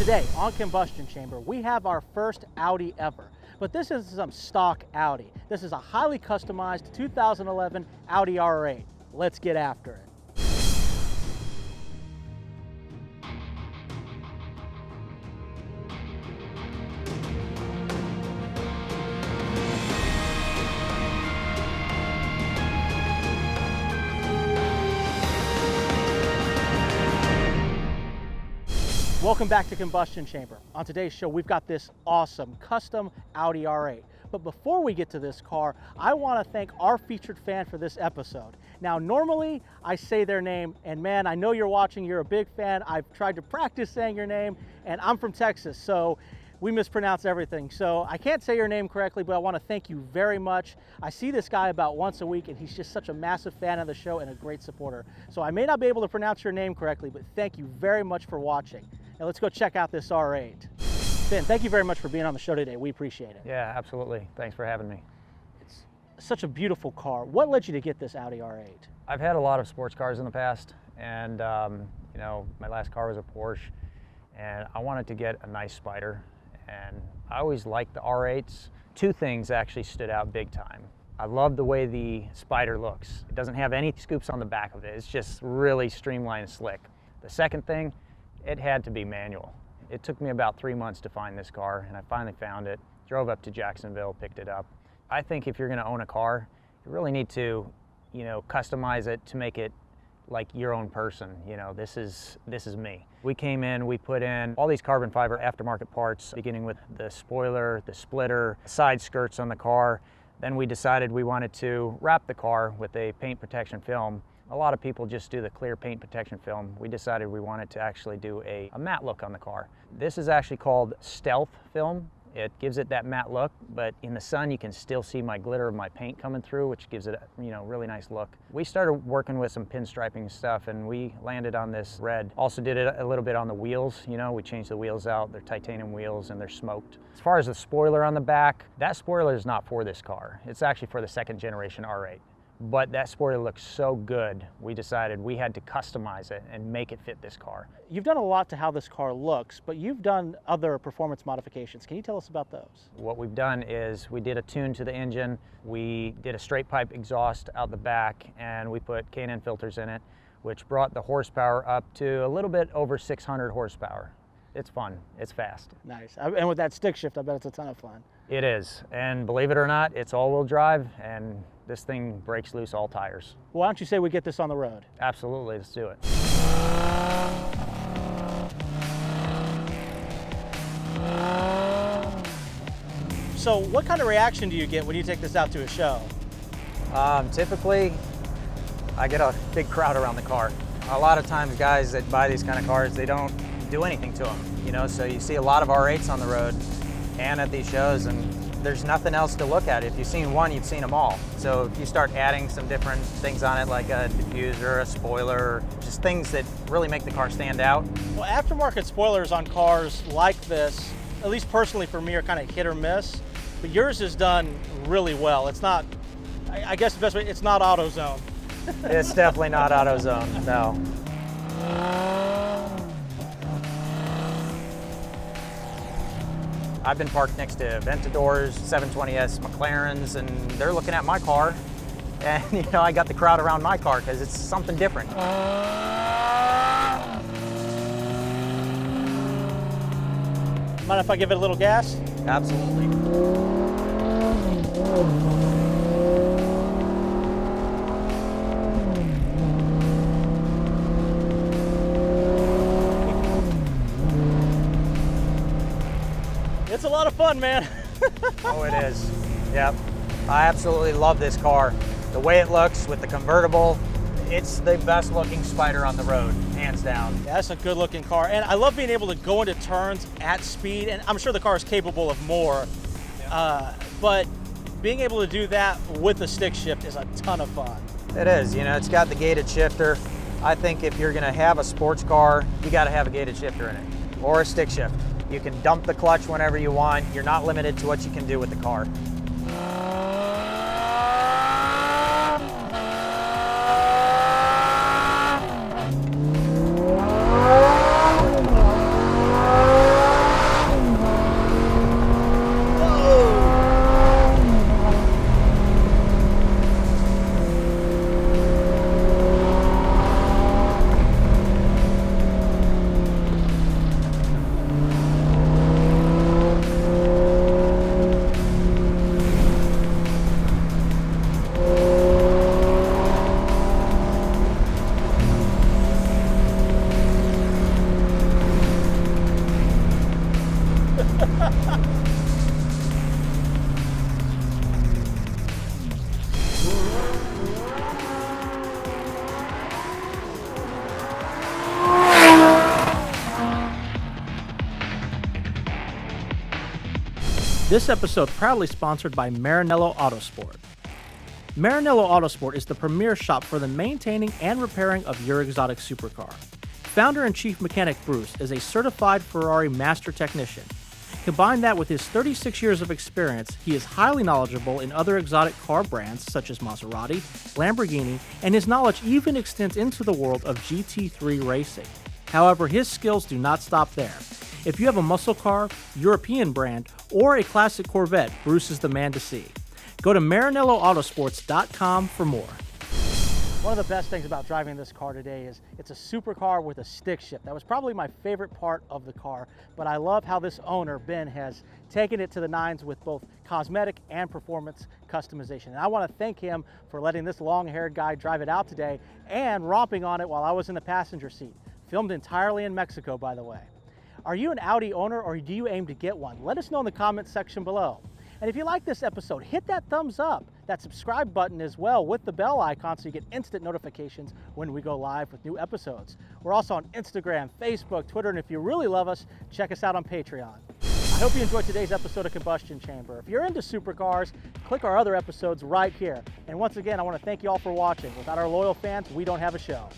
Today on Combustion Chamber, we have our first Audi ever. But this isn't some stock Audi. This is a highly customized 2011 Audi R8. Let's get after it. Welcome back to Combustion Chamber. On today's show, we've got this awesome custom Audi R8. But before we get to this car, I want to thank our featured fan for this episode. Now, normally I say their name, and man, I know you're watching, you're a big fan. I've tried to practice saying your name, and I'm from Texas, so we mispronounce everything. So I can't say your name correctly, but I want to thank you very much. I see this guy about once a week, and he's just such a massive fan of the show and a great supporter. So I may not be able to pronounce your name correctly, but thank you very much for watching. Now let's go check out this R8. Ben, thank you very much for being on the show today. We appreciate it. Yeah, absolutely. Thanks for having me. It's such a beautiful car. What led you to get this Audi R8? I've had a lot of sports cars in the past, and you know, my last car was a Porsche, and I wanted to get a nice Spider, and I always liked the R8s. Two things actually stood out big time. I love the way the Spider looks. It doesn't have any scoops on the back of it. It's just really streamlined and slick. The second thing, it had to be manual. It took me about 3 months to find this car, and I finally found it. Drove up to Jacksonville, picked it up. I think if you're gonna own a car, you really need to, you know, customize it to make it like your own person. You know, this is me. We came in, we put in all these carbon fiber aftermarket parts, beginning with the spoiler, the splitter, side skirts on the car. Then we decided we wanted to wrap the car with a paint protection film. A lot of people just do the clear paint protection film. We decided we wanted to actually do a matte look on the car. This is actually called stealth film. It gives it that matte look, but in the sun you can still see my glitter of my paint coming through, which gives it a, you know, really nice look. We started working with some pinstriping stuff, and we landed on this red. Also did it a little bit on the wheels. You know, we changed the wheels out. They're titanium wheels and they're smoked. As far as the spoiler on the back, that spoiler is not for this car. It's actually for the second generation R8. But that spoiler looks so good, we decided we had to customize it and make it fit this car. You've done a lot to how this car looks, but you've done other performance modifications. Can you tell us about those? What we've done is we did a tune to the engine, we did a straight pipe exhaust out the back, and we put K&N filters in it, which brought the horsepower up to a little bit over 600 horsepower. It's fun, it's fast. Nice, and with that stick shift, I bet it's a ton of fun. It is, and believe it or not, it's all-wheel drive, and this thing breaks loose all tires. Well, why don't you say we get this on the road? Absolutely, let's do it. So what kind of reaction do you get when you take this out to a show? Typically, I get a big crowd around the car. A lot of times guys that buy these kind of cars, they don't do anything to them, you know, so you see a lot of R8s on the road and at these shows, and there's nothing else to look at. If you've seen one, you've seen them all. So if you start adding some different things on it, like a diffuser, a spoiler, just things that really make the car stand out. Well, aftermarket spoilers on cars like this, at least personally for me, are kind of hit or miss, but yours is done really well. It's not, I guess the best way, it's not AutoZone. It's definitely not AutoZone, no. I've been parked next to Aventadors, 720S McLarens, and they're looking at my car, and you know, I got the crowd around my car because it's something different. Mind if I give it a little gas? Absolutely. It's a lot of fun, man. Oh, it is. Yep. I absolutely love this car. The way it looks with the convertible, it's the best looking Spider on the road, hands down. Yeah, that's a good looking car. And I love being able to go into turns at speed, and I'm sure the car is capable of more. Yeah. But being able to do that with the stick shift is a ton of fun. It is, you know, it's got the gated shifter. I think if you're gonna have a sports car, you gotta have a gated shifter in it, or a stick shift. You can dump the clutch whenever you want. You're not limited to what you can do with the car. This episode proudly sponsored by Maranello Autosport. Maranello Autosport is the premier shop for the maintaining and repairing of your exotic supercar. Founder and chief mechanic Bruce is a certified Ferrari master technician. Combine that with his 36 years of experience, he is highly knowledgeable in other exotic car brands such as Maserati, Lamborghini, and his knowledge even extends into the world of GT3 racing. However, his skills do not stop there. If you have a muscle car, European brand, or a classic Corvette, Bruce is the man to see. Go to MaranelloAutosports.com for more. One of the best things about driving this car today is it's a supercar with a stick shift. That was probably my favorite part of the car, but I love how this owner, Ben, has taken it to the nines with both cosmetic and performance customization. And I want to thank him for letting this long-haired guy drive it out today and romping on it while I was in the passenger seat. Filmed entirely in Mexico, by the way. Are you an Audi owner or do you aim to get one? Let us know in the comments section below. And if you like this episode, hit that thumbs up, that subscribe button as well with the bell icon so you get instant notifications when we go live with new episodes. We're also on Instagram, Facebook, Twitter, and if you really love us, check us out on Patreon. I hope you enjoyed today's episode of Combustion Chamber. If you're into supercars, click our other episodes right here. And once again, I want to thank you all for watching. Without our loyal fans, we don't have a show.